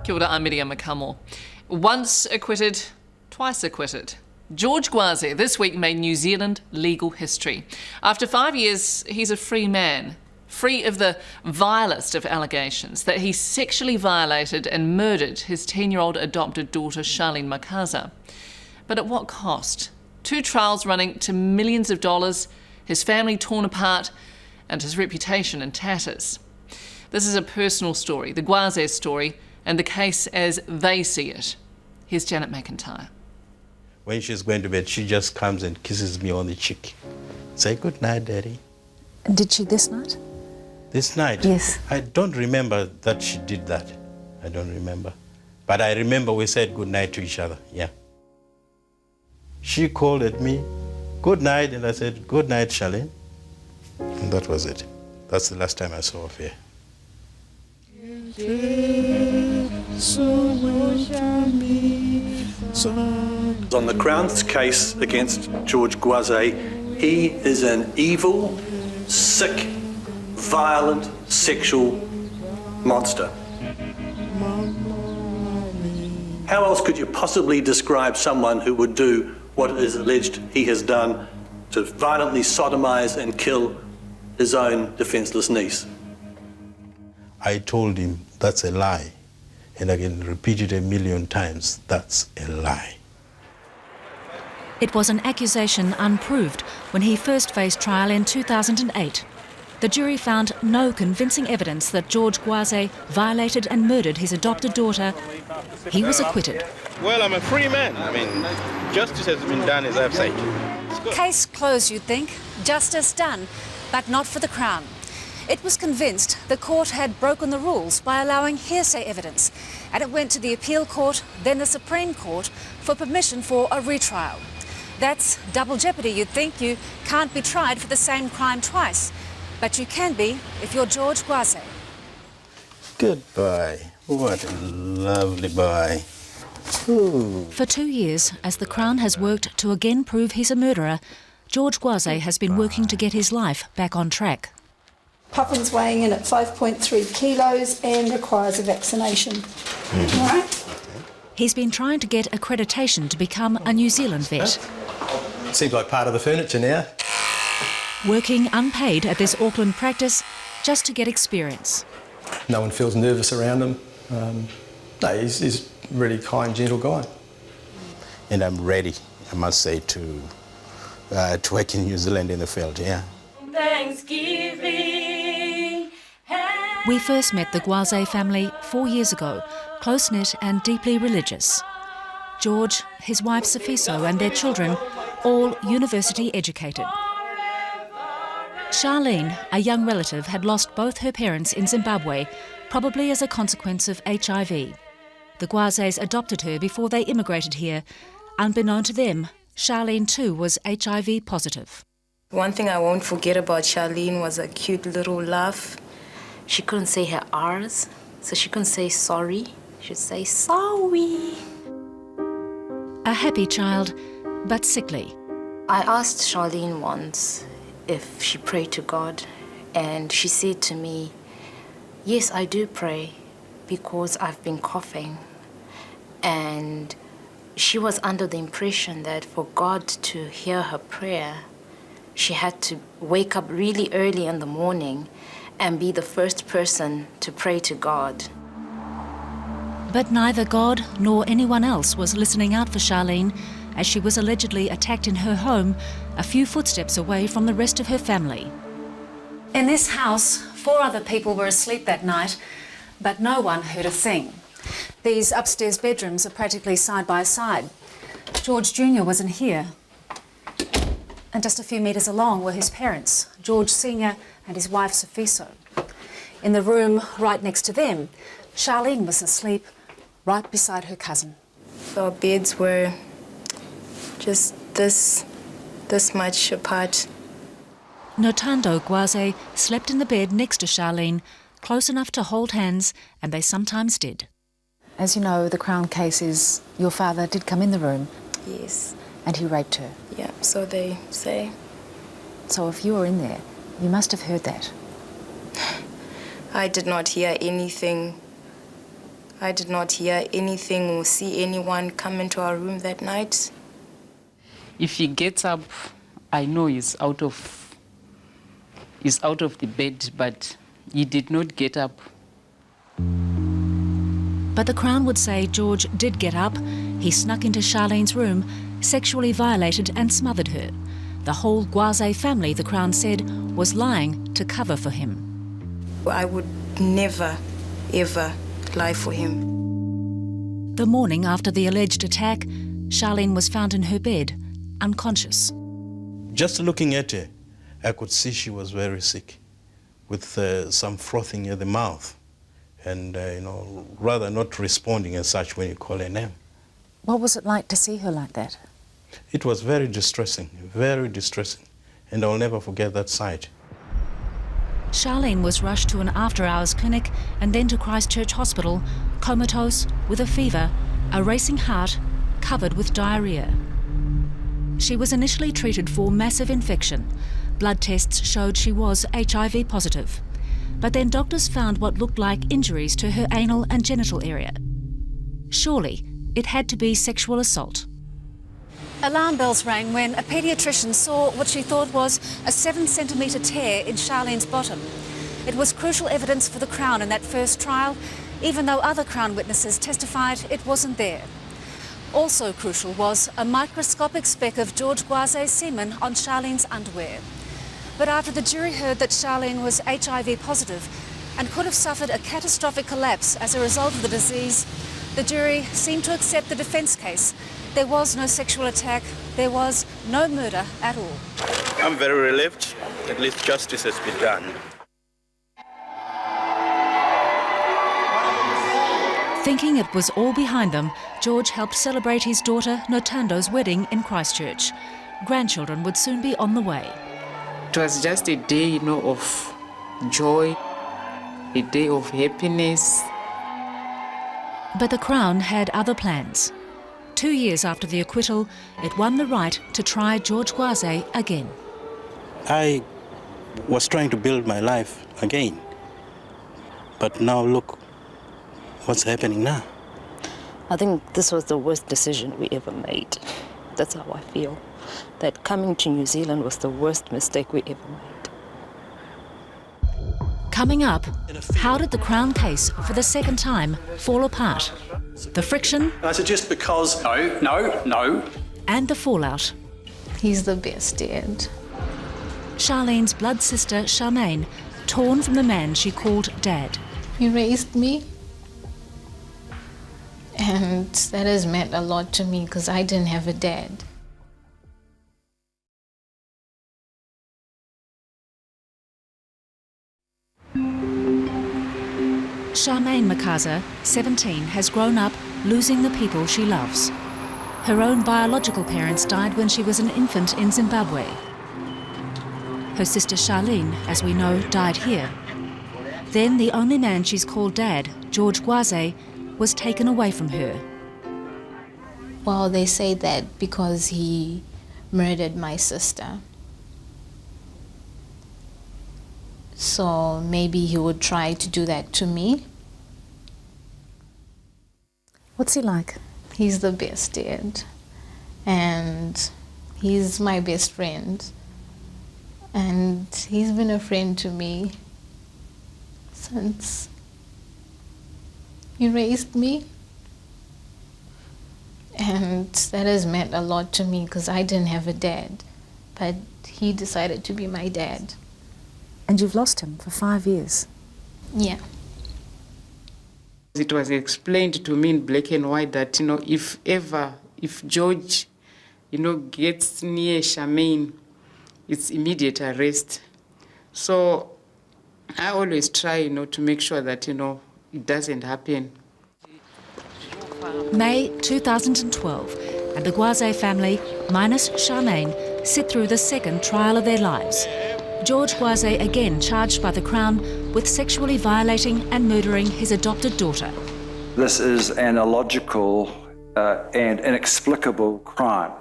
Kia ora, I'm Miriam McCummell. Once acquitted, twice acquitted. George Gwaze this week made New Zealand legal history. After 5 years, he's a free man, free of the vilest of allegations that he sexually violated and murdered his 10-year-old adopted daughter, Charlene. But at what cost? 2 trials running to millions of dollars, his family torn apart, and his reputation in tatters. This is a personal story, the Gwaze story, and the case as they see it. Here's Janet McIntyre. When she's going to bed, she just comes and kisses me on the cheek. Say, good night, Daddy. And did she this night? This night? Yes. I don't remember that she did that. I don't remember. But I remember we said good night to each other, yeah. She called at me, good night, and I said, good night, Charlene. And that was it. That's the last time I saw her. On the Crown's case against George Gwaze, he is an evil, sick, violent, sexual monster. How else could you possibly describe someone who would do what is alleged he has done to violently sodomize and kill his own defenseless niece? I told him that's a lie, and I can repeat it 1,000,000 times. That's a lie. It was an accusation unproved when he first faced trial in 2008. The jury found no convincing evidence that George Gwaze violated and murdered his adopted daughter. He was acquitted. Well, I'm a free man. I mean, justice has been done, as I've said. Case closed, you'd think. Justice done, but not for the Crown. It was convinced the court had broken the rules by allowing hearsay evidence, and it went to the appeal court, then the Supreme Court, for permission for a retrial. That's double jeopardy, you'd think. You can't be tried for the same crime twice, but you can be if you're George Gwaze. Good boy. What a lovely boy. Ooh. For 2 years, as the Crown has worked to again prove he's a murderer, George Gwaze has been working to get his life back on track. Puffins weighing in at 5.3 kilos and requires a vaccination. All right? He's been trying to get accreditation to become a New Zealand vet. Seems like part of the furniture now. Working unpaid at this Auckland practice just to get experience. No one feels nervous around him. No, he's a really kind, gentle guy. And I'm ready, I must say, to work in New Zealand in the field, yeah. We first met the Gwaze family 4 years ago, close-knit and deeply religious. George, his wife Safiso and their children, all university educated. Charlene, a young relative, had lost both her parents in Zimbabwe, probably as a consequence of HIV. The Gwazes adopted her before they immigrated here. Unbeknown to them, Charlene too was HIV positive. One thing I won't forget about Charlene was a cute little laugh. She couldn't say her R's, so she couldn't say sorry. She'd say sorry. A happy child, but sickly. I asked Charlene once if she prayed to God, and she said to me, yes, I do pray because I've been coughing. And she was under the impression that for God to hear her prayer, she had to wake up really early in the morning and be the first person to pray to God. But neither God nor anyone else was listening out for Charlene as she was allegedly attacked in her home, a few footsteps away from the rest of her family. In this house, 4 other people were asleep that night, but no one heard a thing. These upstairs bedrooms are practically side by side. George Jr. was in here, and just a few metres along were his parents, George Sr. and his wife Safiso. In the room right next to them, Charlene was asleep right beside her cousin. Our beds were just this much apart. Notando Gwaze slept in the bed next to Charlene, close enough to hold hands, and they sometimes did. As you know, the Crown case is your father did come in the room. Yes. And he raped her. Yeah, so they say. So if you were in there, you must have heard that. I did not hear anything. I did not hear anything or see anyone come into our room that night. If he gets up, I know he's out of the bed, but he did not get up. But the Crown would say George did get up. He snuck into Charlene's room, sexually violated and smothered her. The whole Gwaze family, the Crown said, was lying to cover for him. I would never, ever lie for him. The morning after the alleged attack, Charlene was found in her bed, unconscious. Just looking at her, I could see she was very sick, with some frothing in the mouth, and rather not responding as such when you call her name. What was it like to see her like that? It was very distressing, and I'll never forget that sight. Charlene was rushed to an after-hours clinic and then to Christchurch Hospital, comatose, with a fever, a racing heart, covered with diarrhoea. She was initially treated for massive infection. Blood tests showed she was HIV positive. But then doctors found what looked like injuries to her anal and genital area. Surely, it had to be sexual assault. Alarm bells rang when a paediatrician saw what she thought was a 7-centimetre tear in Charlene's bottom. It was crucial evidence for the Crown in that first trial, even though other Crown witnesses testified it wasn't there. Also crucial was a microscopic speck of George Gwaze's semen on Charlene's underwear. But after the jury heard that Charlene was HIV positive and could have suffered a catastrophic collapse as a result of the disease, the jury seemed to accept the defence case. There was no sexual attack, there was no murder at all. I'm very relieved. At least justice has been done. Thinking it was all behind them, George helped celebrate his daughter Notando's wedding in Christchurch. Grandchildren would soon be on the way. It was just a day, of joy, a day of happiness. But the Crown had other plans. 2 years after the acquittal, it won the right to try George Gwaze again. I was trying to build my life again. But now look what's happening now. I think this was the worst decision we ever made. That's how I feel. That coming to New Zealand was the worst mistake we ever made. Coming up, how did the Crown case for the second time fall apart? The friction. I suggest because... No. And the fallout. He's the best dad. Charlene's blood sister, Charmaine, torn from the man she called Dad. He raised me. And that has meant a lot to me because I didn't have a dad. Charmaine Makaza, 17, has grown up losing the people she loves. Her own biological parents died when she was an infant in Zimbabwe. Her sister Charlene, as we know, died here. Then the only man she's called Dad, George Gwaze, was taken away from her. Well, they say that because he murdered my sister. So maybe he would try to do that to me. What's he like? He's the best dad. And he's my best friend. And he's been a friend to me since he raised me. And that has meant a lot to me because I didn't have a dad. But he decided to be my dad. And you've lost him for 5 years? Yeah. It was explained to me in black and white that, if George, gets near Charmaine, it's immediate arrest. So I always try, to make sure that, it doesn't happen. May 2012, and the Gwaze family, minus Charmaine, sit through the second trial of their lives. George Gwaze again charged by the Crown with sexually violating and murdering his adopted daughter. This is an illogical and inexplicable crime.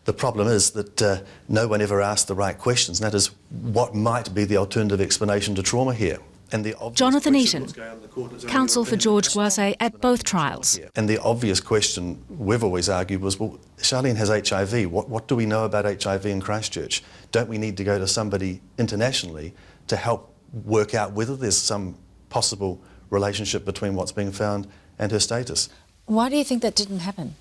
The problem is that no one ever asked the right questions, and that is what might be the alternative explanation to trauma here. And the obvious Jonathan question- Eaton, counsel for George Gwaze at both trials. And the obvious question we've always argued was, well, Charlene has HIV. What do we know about HIV in Christchurch? Don't we need to go to somebody internationally to help work out whether there's some possible relationship between what's being found and her status? Why do you think that didn't happen?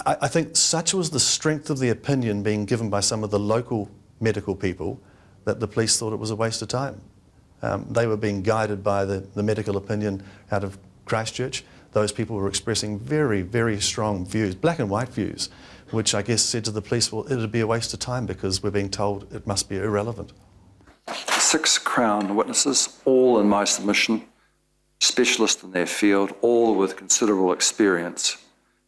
I think such was the strength of the opinion being given by some of the local medical people that the police thought it was a waste of time. They were being guided by the medical opinion out of Christchurch. Those people were expressing very, very strong views, black and white views, which I guess said to the police, well, it'd be a waste of time because we're being told it must be irrelevant. 6 Crown witnesses, all in my submission, specialists in their field, all with considerable experience,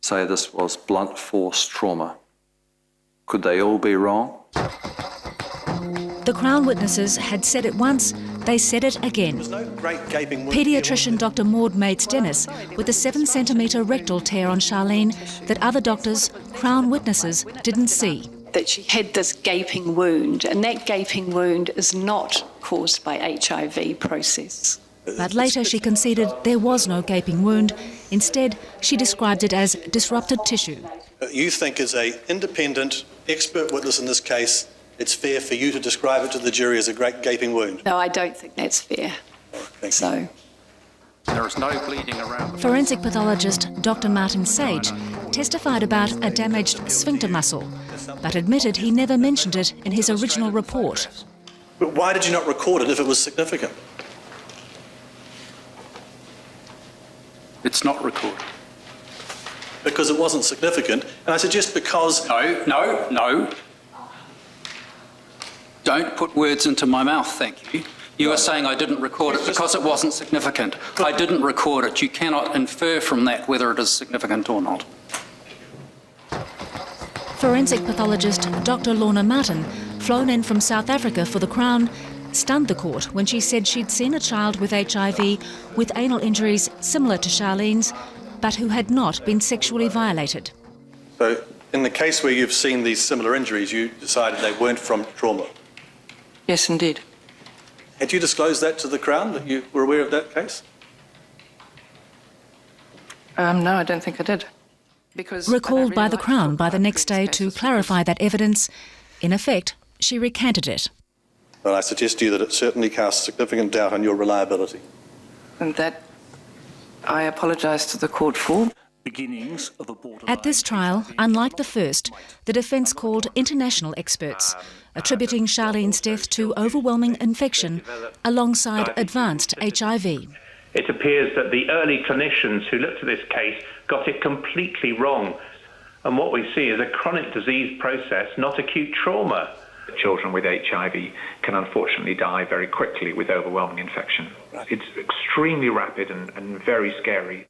say this was blunt force trauma. Could they all be wrong? The Crown witnesses had said it once, they said it again. Paediatrician Dr Maud Mates-Dennis with a 7-centimetre rectal tear on Charlene that other doctors, Crown witnesses, didn't see. That she had this gaping wound, and that gaping wound is not caused by HIV process. But later she conceded there was no gaping wound. Instead, she described it as disrupted tissue. You think as an independent expert witness in this case, it's fair for you to describe it to the jury as a great gaping wound? No, I don't think that's fair. So. There is no bleeding around. Forensic pathologist Dr Martin Sage testified about a damaged sphincter muscle, but admitted he never mentioned it in his original report. But why did you not record it if it was significant? It's not recorded. Because it wasn't significant, and I suggest because... No. Don't put words into my mouth, thank you. You are saying I didn't record it because it wasn't significant. I didn't record it. You cannot infer from that whether it is significant or not. Forensic pathologist Dr Lorna Martin, flown in from South Africa for the Crown, stunned the court when she said she'd seen a child with HIV with anal injuries similar to Charlene's, but who had not been sexually violated. So, in the case where you've seen these similar injuries, you decided they weren't from trauma? Yes, indeed. Had you disclosed that to the Crown, that you were aware of that case? No, I don't think I did. Because recalled by the Crown by the next day to clarify that evidence, in effect, she recanted it. Well, I suggest to you that it certainly casts significant doubt on your reliability. And that I apologise to the court for. Beginnings of a borderline. At this trial, unlike the first, the defence called international experts, attributing Charlene's death to overwhelming infection alongside advanced HIV. It appears that the early clinicians who looked at this case got it completely wrong. And what we see is a chronic disease process, not acute trauma. Children with HIV can unfortunately die very quickly with overwhelming infection. It's extremely rapid and very scary.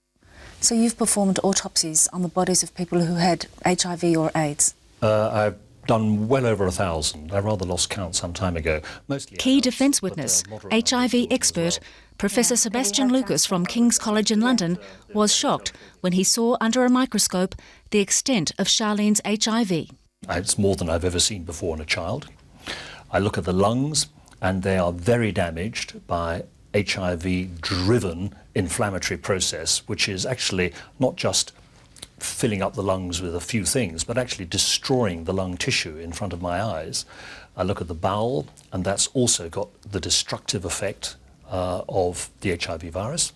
So you've performed autopsies on the bodies of people who had HIV or AIDS? I've done well over 1,000. I rather lost count some time ago. Mostly Key defence witness, HIV expert, Professor Sebastian Lucas from King's College in London, was shocked when he saw under a microscope the extent of Charlene's HIV. It's more than I've ever seen before in a child. I look at the lungs and they are very damaged by HIV-driven inflammatory process, which is actually not just filling up the lungs with a few things, but actually destroying the lung tissue in front of my eyes. I look at the bowel, and that's also got the destructive effect of the HIV virus.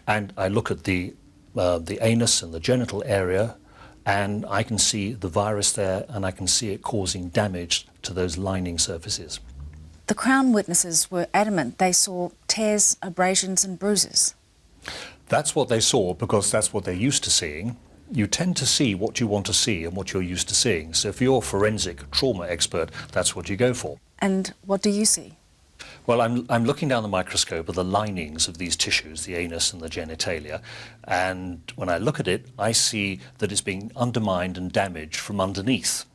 And I look at the anus and the genital area, and I can see the virus there, and I can see it causing damage to those lining surfaces. The Crown witnesses were adamant they saw tears, abrasions and bruises. That's what they saw because that's what they're used to seeing. You tend to see what you want to see and what you're used to seeing. So if you're a forensic trauma expert, that's what you go for. And what do you see? Well, I'm looking down the microscope at the linings of these tissues, the anus and the genitalia, and when I look at it, I see that it's being undermined and damaged from underneath.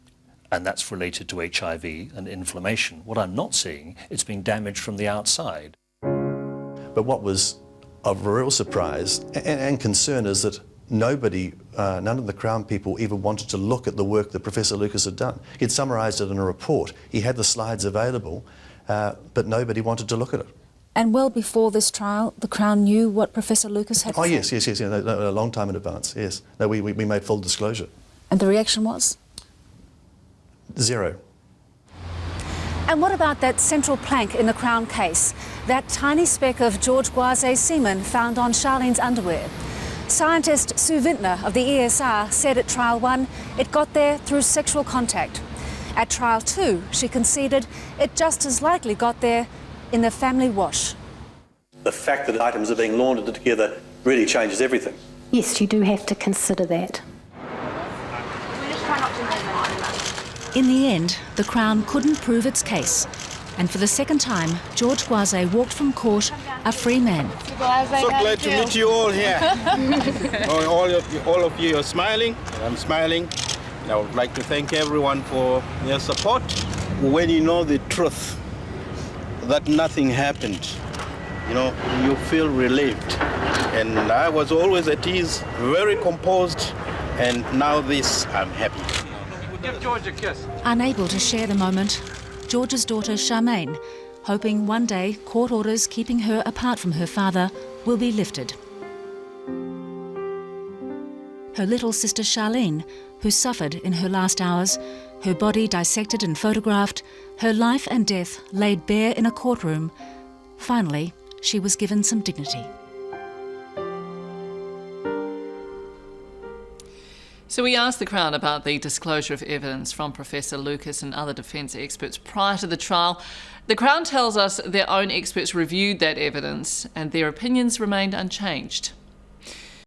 And that's related to HIV and inflammation. What I'm not seeing, it's being damaged from the outside. But what was of real surprise and concern is that nobody, none of the Crown people even wanted to look at the work that Professor Lucas had done. He'd summarised it in a report. He had the slides available, but nobody wanted to look at it. And well before this trial, the Crown knew what Professor Lucas had to say? Yes, a long time in advance, yes. No, we made full disclosure. And the reaction was? Zero. And what about that central plank in the Crown case? That tiny speck of George Gwaze semen found on Charlene's underwear? Scientist Sue Vintner of the ESR said at Trial 1 it got there through sexual contact. At Trial 2, she conceded it just as likely got there in the family wash. The fact that items are being laundered together really changes everything. Yes, you do have to consider that. In the end, the Crown couldn't prove its case. And for the second time, George Gwaze walked from court a free man. So glad to meet you all here. all of you are smiling, and I'm smiling. And I would like to thank everyone for their support. When you know the truth, that nothing happened, you feel relieved. And I was always at ease, very composed, and now this, I'm happy. Give George a kiss. Unable to share the moment, George's daughter Charlene, hoping one day court orders keeping her apart from her father will be lifted. Her little sister Charlene, who suffered in her last hours, her body dissected and photographed, her life and death laid bare in a courtroom. Finally, she was given some dignity. So we asked the Crown about the disclosure of evidence from Professor Lucas and other defence experts prior to the trial. The Crown tells us their own experts reviewed that evidence and their opinions remained unchanged.